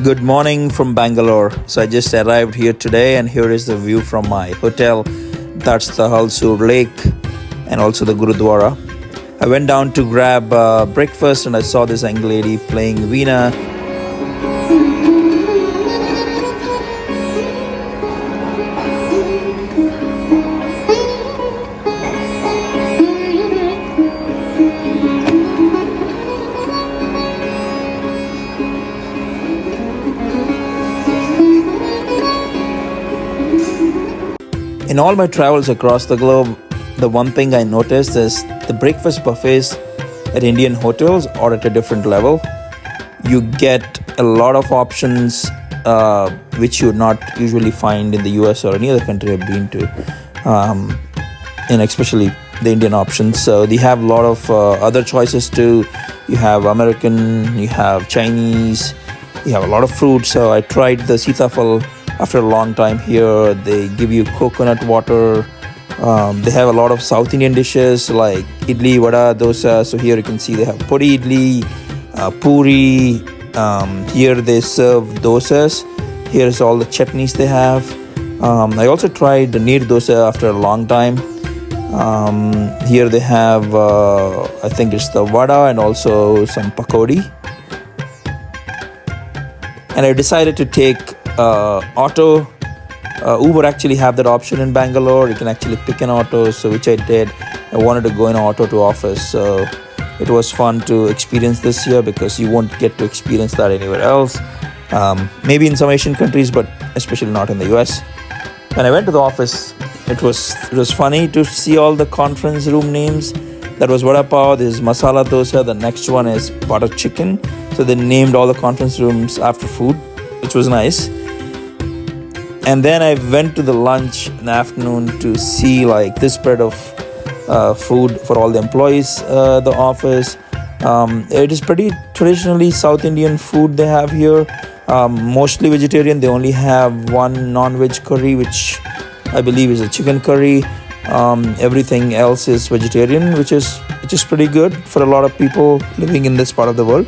Good morning from Bangalore. So I just arrived here today, and here is the view from my hotel. That's the Halsur Lake and also the Gurudwara. I went down to grab breakfast and I saw this young lady playing veena. In all my travels across the globe, the one thing I noticed is the breakfast buffets at Indian hotels are at a different level. You get a lot of options which you would not usually find in the US or any other country I've been to, and especially the Indian options. So they have a lot of other choices too. You have American, you have Chinese, you have a lot of fruit. So I tried the sitafal after a long time here. They give you coconut water. They have a lot of South Indian dishes like idli, vada, dosa. So here you can see they have puri idli, puri. Here they serve dosas. Here's all the chutneys they have. I also tried the neer dosa after a long time. Here they have, I think it's the vada and also some pakodi. And I decided to take auto. Uber actually have that option in Bangalore. You can actually pick an auto, so which I did. I wanted to go in auto to office, so it was fun to experience this here because you won't get to experience that anywhere else. Maybe in some Asian countries, but especially not in the US. When I went to the office, it was funny to see all the conference room names. That was vada pav, this is masala dosa, the next one is butter chicken. So they named all the conference rooms after food, which was nice. And then I went to the lunch in the afternoon to see like this spread of food for all the employees the office. It is pretty traditionally South Indian food they have here. Mostly vegetarian. They only have one non-veg curry, which I believe is a chicken curry. Everything else is vegetarian, which is pretty good for a lot of people living in this part of the world.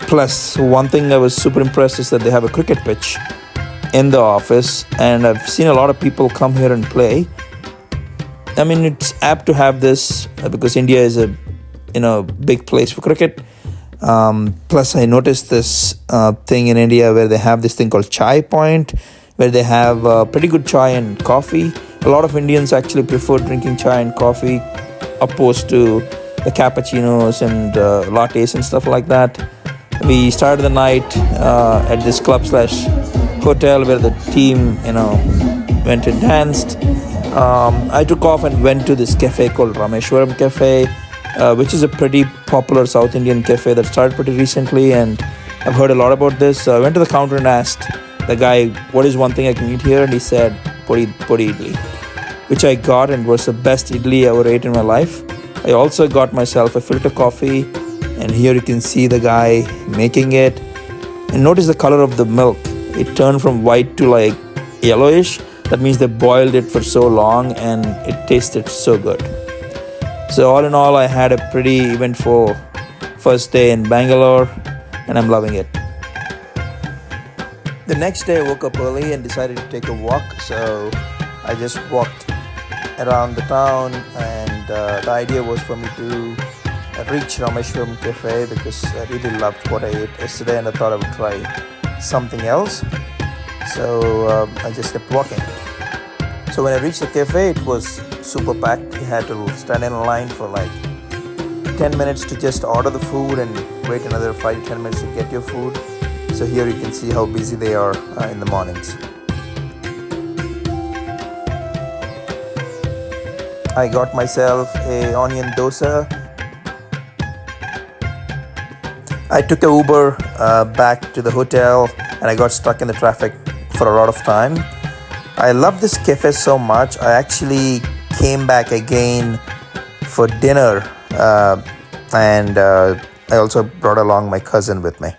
Plus, one thing I was super impressed is that they have a cricket pitch in the office, and I've seen a lot of people come here and play. I mean, it's apt to have this because India is a big place for cricket. Plus, I noticed this thing in India where they have this thing called Chai Point, where they have pretty good chai and coffee. A lot of Indians actually prefer drinking chai and coffee opposed to the cappuccinos and lattes and stuff like that. We started the night at this club/hotel where the team, went and danced. I took off and went to this cafe called Rameshwaram Café, which is a pretty popular South Indian cafe that started pretty recently, and I've heard a lot about this. So I went to the counter and asked the guy, what is one thing I can eat here? And he said, puri idli, which I got and was the best idli I ever ate in my life. I also got myself a filter coffee, and here you can see the guy making it. And notice the color of the milk. It turned from white to like yellowish. That means they boiled it for so long and it tasted so good. So all in all, I had a pretty eventful first day in Bangalore, and I'm loving it. The next day I woke up early and decided to take a walk. So I just walked around the town, and the idea was for me to reach Rameshwaram Café because I really loved what I ate yesterday and I thought I would try something else. So I just kept walking. So when I reached the cafe, it was super packed. You had to stand in line for like 10 minutes to just order the food and wait another 5 to 10 minutes to get your food. So here you can see how busy they are in the mornings. I got myself a onion dosa. I took a Uber back to the hotel, and I got stuck in the traffic for a lot of time. I love this cafe so much. I actually came back again for dinner, and I also brought along my cousin with me.